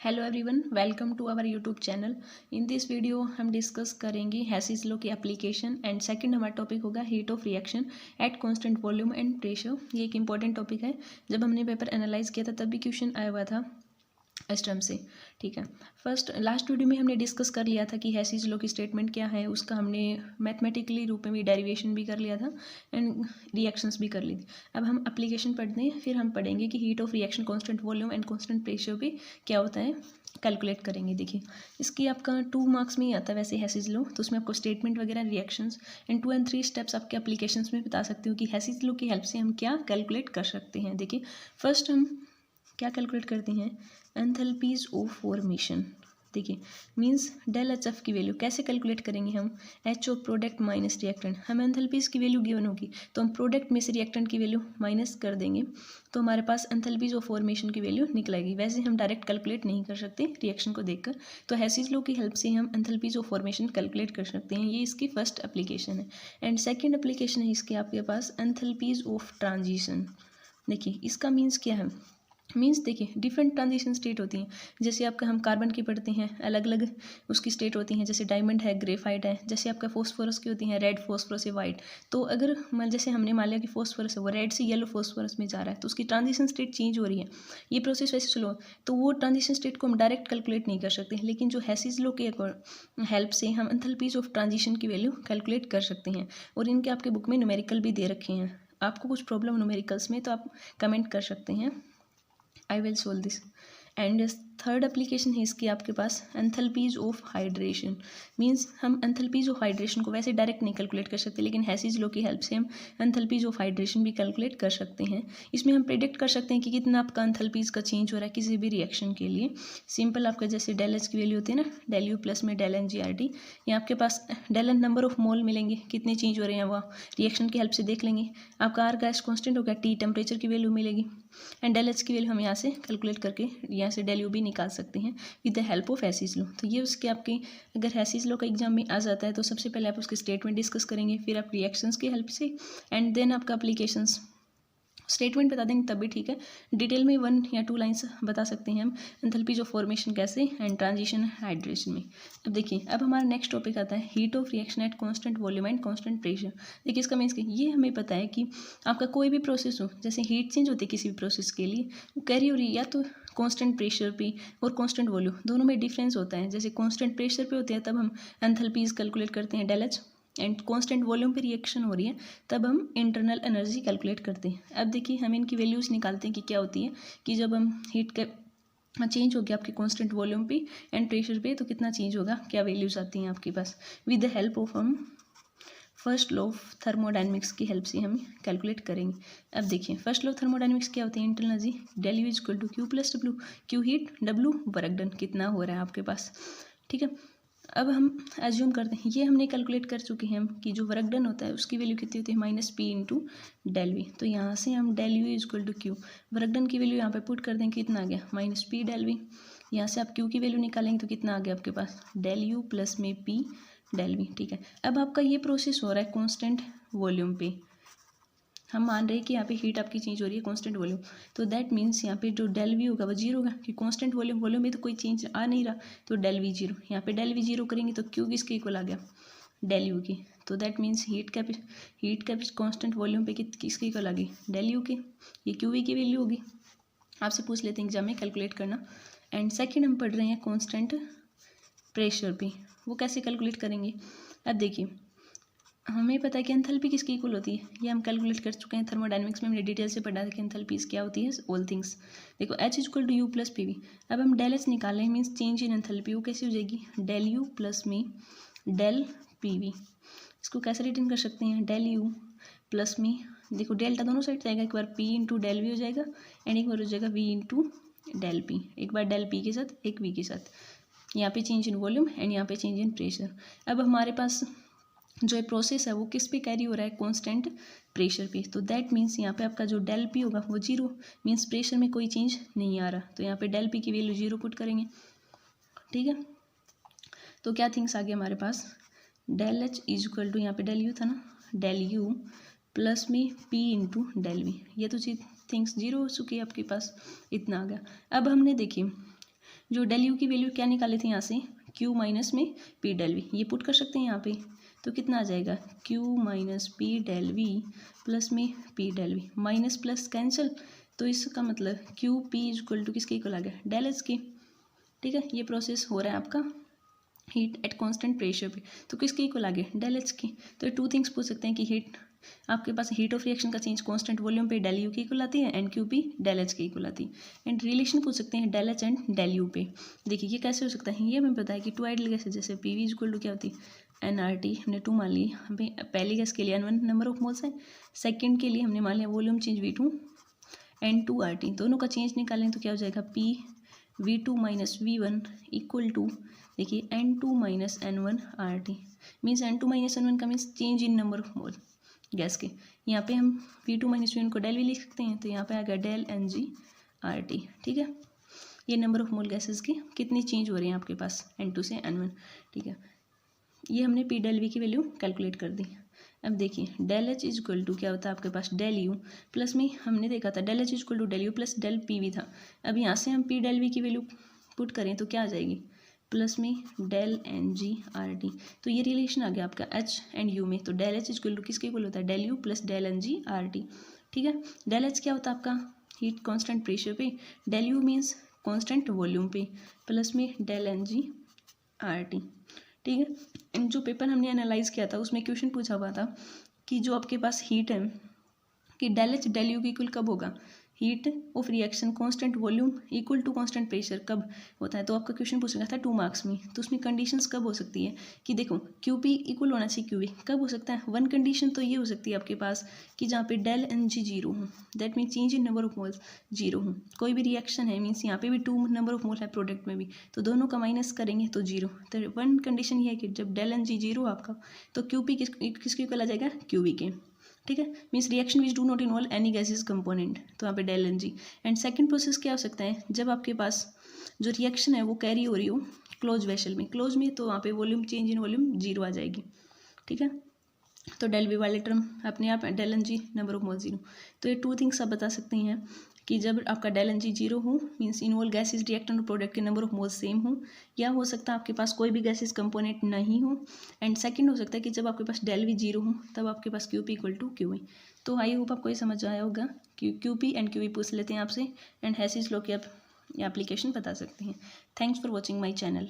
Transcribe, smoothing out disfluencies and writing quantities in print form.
Hello everyone, welcome to our YouTube channel. In this video हम discuss करेंगे Hess's law की application and second हमारा topic होगा heat of reaction at constant volume and pressure. ये एक important topic है। जब हमने पेपर एनालाइज किया था तब भी क्वेश्चन आया हुआ था इस टर्म से। ठीक है, लास्ट वीडियो में हमने डिस्कस कर लिया था कि हेसिस लॉ की स्टेटमेंट क्या है, उसका हमने मैथमेटिकली रूप में भी डेरिवेशन भी कर लिया था एंड रिएक्शंस भी कर ली थी। अब हम एप्लीकेशन पढ़ते हैं, फिर हम पढ़ेंगे कि heat of reaction constant volume and constant pressure भी क्या होता है, कैलकुलेट करेंगे। देखिए, इसकी आपका 2 मार्क्स में ही आता है वैसे हेसिस लॉ, तो उसमें आपको स्टेटमेंट वगैरह रिएक्शंस एंड 2 एंड 3 स्टेप्स आपके एप्लीकेशंस में बता सकते हो कि हेसिस लॉ की हेल्प से हम क्या कैलकुलेट कर सकते हैं। देखिए, फर्स्ट हम क्या कैलकुलेट करते हैं, एंथैल्पीज ऑफ फॉर्मेशन। देखिए, मींस डेल एच एफ की वैल्यू कैसे कैलकुलेट करेंगे हम, H of product minus reactant. हम एंथैल्पीज की वैल्यू गिवन होगी तो हम प्रोडक्ट में से रिएक्टेंट की वैल्यू माइनस कर देंगे तो हमारे पास एंथैल्पीज ऑफ फॉर्मेशन की वैल्यू निकलेगी। वैसे हम डायरेक्ट कैलकुलेट नहीं कर सकते रिएक्शन को देखकर, तो हेसिस लॉ की हेल्प से हम एंथैल्पीज ऑफ फॉर्मेशन कैलकुलेट कर सकते हैं। ये इसकी फर्स्ट एप्लीकेशन है। एंड सेकेंड एप्लीकेशन है इसके आपके पास एंथैल्पीज ऑफ ट्रांजिशन। देखिए, इसका मीन्स क्या है, मीन्स देखिए डिफरेंट ट्रांजिशन स्टेट होती हैं। जैसे आपका हम कार्बन की पढ़ते हैं, अलग अलग उसकी स्टेट होती हैं। जैसे डायमंड है, ग्रेफाइट है। जैसे आपका फॉस्फोरस की होती हैं, रेड फॉस्फोरस है, वाइट। तो अगर जैसे हमने मान लिया कि फॉस्फोरस है वो रेड से येलो फॉस्फोरस में जा रहा है तो उसकी ट्रांजिशन स्टेट चेंज हो रही है। ये प्रोसेस वैसे स्लो, तो वो ट्रांजिशन स्टेट को हम डायरेक्ट कैलकुलेट नहीं कर सकते, लेकिन जो हेसिस लॉ के हेल्प से हम एंथैल्पीज ऑफ ट्रांजिशन की वैल्यू कैलकुलेट कर सकते हैं। और इनके आपके बुक में न्यूमेरिकल भी दे रखे हैं। आपको कुछ प्रॉब्लम न्यूमेरिकल्स में तो आप कमेंट कर सकते हैं, I will solve this. And third application है इसकी आपके पास एंथैल्पीज ऑफ हाइड्रेशन। मींस हम एंथैल्पीज ऑफ हाइड्रेशन को वैसे डायरेक्ट नहीं कैलकुलेट कर सकते, लेकिन हेसिस लॉ की हेल्प से हम एंथैल्पीज ऑफ हाइड्रेशन भी कैलकुलेट कर सकते हैं। इसमें हम प्रेडिक्ट कर सकते हैं कि कितना आपका एंथैल्पीज का चेंज हो रहा है किसी भी रिएक्शन के लिए। सिंपल आपका जैसे डेल एच की वैल्यू होती है ना, डेल यू प्लस में del N G R T, या आपके पास del N number of mole मिलेंगे, कितने चेंज हो रहे हैं वह रिएक्शन की हेल्प से देख लेंगे। आपका आर गैस कॉन्स्टेंट होगा, टी टेम्परेचर की वैल्यू मिलेगी, एंड डेल एच की वैल्यू हम यहाँ से कैलकुलेट करके यहाँ से डेल यू भी निकाल सकते हैं with the help of Hess's law. तो ये उसके आपके अगर हेसिस लॉ का एग्जाम में आ जाता है तो सबसे पहले आप उसके स्टेटमेंट डिस्कस करेंगे, फिर आप रिएक्शंस की हेल्प से एंड देन आपका एप्लीकेशंस। स्टेटमेंट बता देंगे तब भी ठीक है, डिटेल में 1 या 2 लाइन्स बता सकते हैं हम एंथैल्पीज ऑफ फॉर्मेशन कैसे एंड ट्रांजिशन हाइड्रेशन में। अब देखिए, अब हमारा नेक्स्ट टॉपिक आता है heat of reaction at constant volume and constant pressure. देखिए, इसका मीन्स ये हमें पता है कि आपका कोई भी प्रोसेस हो, जैसे हीट चेंज होती है किसी भी प्रोसेस के लिए, वो कैरी हो रही है या तो कांस्टेंट प्रेशर पे और कांस्टेंट वॉल्यूम, दोनों में डिफरेंस होता है। जैसे कांस्टेंट प्रेशर पे होते हैं तब हम एंथैल्पीज कैलकुलेट करते हैं del H, and constant volume पे रिएक्शन हो रही है तब हम इंटरनल एनर्जी कैलकुलेट करते हैं। अब देखिए, हम इनकी वैल्यूज़ निकालते हैं कि क्या होती है, कि जब हम हीट का चेंज हो गया आपके कांस्टेंट वॉल्यूम पे एंड प्रेशर पे तो कितना चेंज होगा, क्या वैल्यूज़ आती हैं आपके पास। विद द हेल्प ऑफ हम फर्स्ट लॉ ऑफ थर्मोडाइनमिक्स की हेल्प से हम कैलकुलेट करेंगे। अब देखिए, फर्स्ट लॉ ऑफ थर्मोडाइनमिक्स क्या होती है, internal energy del U is equal to Q plus W. Q heat, W work done, कितना हो रहा है आपके पास। ठीक है, अब हम एज्यूम करते हैं, ये हमने कैलकुलेट कर चुके हैं हम कि जो वर्क डन होता है उसकी वैल्यू कितनी होती है, minus P into del V. तो यहाँ से हम del U is equal to Q, work done की वैल्यू यहाँ पे पुट कर देंगे, कितना आ गया, माइनस पी डेल वी। यहाँ से आप क्यू की वैल्यू निकालेंगे तो कितना आ गया आपके पास, डेल यू प्लस में पी डेल वी। ठीक है, अब आपका ये प्रोसेस हो रहा है कॉन्स्टेंट वॉल्यूम पे। हम मान रहे हैं कि यहाँ पे हीट आपकी चेंज हो रही है कांस्टेंट वॉल्यूम, तो दैट मीन्स यहाँ पे जो डेल वी होगा वो जीरो होगा, कि कांस्टेंट वॉल्यूम में तो कोई चेंज आ नहीं रहा, तो डेल वी जीरो। यहाँ पे डेल वी जीरो करेंगे तो क्यू किसके इक्वल आ गया, डेल यू की। तो दैट मीन्स हीट का कांस्टेंट वॉल्यूम पे किसके इक्वल आ गई, डेल यू की। ये क्यू वी की वैल्यू होगी, आपसे पूछ लेते हैं एग्जाम में, कैलकुलेट करना। एंड सेकेंड हम पढ़ रहे हैं कॉन्स्टेंट प्रेशर पे, वो कैसे कैलकुलेट करेंगे। अब देखिए, हमें पता है कि एंथैल्पी किसकी इक्वल होती है, ये हम कैलकुलेट कर चुके हैं थर्मोडायनेमिक्स में, हमने डिटेल से पढ़ा था कि एंथैल्पीज क्या होती है, ऑल थिंग्स। देखो, H is equal to U plus P V. अब हम डेल एच निकाल रहे हैं, मीन्स चेंज इन एंथैल्पी, वो कैसे हो जाएगी, डेल यू प्लस में डेल पी वी। इसको कैसे रिटर्न कर सकते हैं, डेल यू प्लस में, देखो डेल्टा दोनों साइड जाएगा, एक बार पी इंटू डेल वी हो जाएगा एंड एक बार हो जाएगा वी इंटू डेल पी, एक बार डेल पी के साथ एक वी के साथ। यहाँ पे चेंज इन वॉल्यूम एंड यहाँ पे चेंज इन प्रेशर। अब हमारे पास जो ये प्रोसेस है वो किस पे कैरी हो रहा है, कांस्टेंट प्रेशर पे। तो दैट मीन्स यहाँ पे आपका जो डेल पी होगा वो जीरो, मीन्स प्रेशर में कोई चेंज नहीं आ रहा, तो यहाँ पे डेल पी की वैल्यू जीरो पुट करेंगे। ठीक है, तो क्या थिंग्स आ गए हमारे पास, del H is equal to, यहाँ पे डेल यू था ना, डेल यू प्लस में पी इंटू डेल वी। ये तो थिंग्स जीरो हो चुकी है आपके पास, इतना आ गया। अब हमने देखिए जो डेल यू की वैल्यू क्या निकाले थे यहाँ से, क्यू माइनस में पी डेल वी, ये पुट कर सकते हैं यहाँ पे, तो कितना आ जाएगा, Q minus P del V plus में P del V, minus plus cancel, तो इसका मतलब Q P is equal to किसके इक्वल आ गया, डेल एच के। ठीक है, ये प्रोसेस हो रहा है आपका हीट एट कांस्टेंट प्रेशर पे, तो किसके इक्वल आ गया, डेल एच के। तो ये टू थिंग्स पूछ सकते हैं कि हीट आपके पास हीट ऑफ रिएक्शन का चेंज कांस्टेंट वॉल्यूम पे डेल यू के इक्वल आती है and Q P del H के इक्वल आती है। एंड रिलेशन पूछ सकते हैं del H and del U पे। देखिए ये कैसे हो सकता है, ये हमें पता है कि टू आइडियल गैसेस जैसे पी वी इक्वल टू क्या होती है एन आर टी, हमने टू मान ली, हमें पहली गैस के लिए N one number of moles है, सेकेंड के लिए हमने मान लिया volume change V two N two R T, दोनों का चेंज निकालें तो क्या हो जाएगा, P V two minus V one equal to, देखिए N two minus N one R T, means N two minus N one का means change in number of mole gas के। यहाँ पे हम V two minus V one को del V लिख सकते हैं, तो यहाँ पे आ गया del N G R T. ठीक है, ये नंबर ऑफ मोल गैसेस की कितनी चेंज हो रही हैं आपके पास एन टू से एन वन। ठीक है, ये हमने पी डेल वी की वैल्यू कैलकुलेट कर दी। अब देखिए del H is equal to क्या होता है आपके पास, डेल यू प्लस में हमने देखा था del H is equal to del U plus del P V था। अब यहाँ से हम पी डेल वी की वैल्यू पुट करें तो क्या आ जाएगी, प्लस में del N G R T, तो ये रिलेशन आ गया आपका एच एंड यू में, तो del H is equal to किसके इक्वल होता है, del U plus del N G R T. ठीक है, डेल एच क्या होता है आपका हीट कांस्टेंट प्रेशर पे, del U means constant volume पे, प्लस में del N G R T. ठीक है, एंड जो पेपर हमने एनालाइज किया था उसमें क्वेश्चन पूछा हुआ था कि जो आपके पास हीट है कि डेल एच डेल यू की इक्वल कब होगा, heat of reaction constant volume equal to constant pressure कब होता है, तो आपका क्वेश्चन पूछ रहा था 2 मार्क्स में। तो उसमें कंडीशंस कब हो सकती है कि देखो क्यू पी इक्वल होना चाहिए क्यू वी, कब हो सकता है, वन कंडीशन तो ये हो सकती है आपके पास कि जहाँ पे डेल एन जी जीरो हो, that mean change in number of moles zero हो, कोई भी रिएक्शन है मीन्स यहाँ पे भी 2 नंबर ऑफ मोल है प्रोडक्ट में भी, तो दोनों का माइनस करेंगे तो जीरो। तो वन कंडीशन ये है कि जब डेल एन जी जीरो आपका तो क्यू पी किसके इक्वल आ जाएगा, क्यू वी के। ठीक है, means reaction which do not involve any gases component, तो यहाँ पे del N G. And second process क्या हो सकता है, जब आपके पास जो रिएक्शन है वो कैरी हो रही हो क्लोज वेसल में, क्लोज में तो वहाँ पे volume change in volume zero आ जाएगी। ठीक है, तो डेल वी वाले टर्म अपने आप del N G number of mole zero. तो ये 2 थिंग्स आप बता सकते हैं कि जब आपका डेल एन जी जीरो हो मीन्स इन्वॉल्व गैसेज रिएक्टेंट और प्रोडक्ट के नंबर ऑफ मोल्स सेम हो, या हो सकता है आपके पास कोई भी गैसेज कंपोनेंट नहीं हो। एंड सेकंड हो सकता है कि जब आपके पास डेल वी जीरो हो तब आपके पास Q P equal to Q V. तो आई होप आपको ये समझ आया होगा कि Q P and Q V पूछ लेते हैं आपसे, एंड हेसिस लॉ की आप एप्लीकेशन बता सकते हैं। Thanks for watching my channel.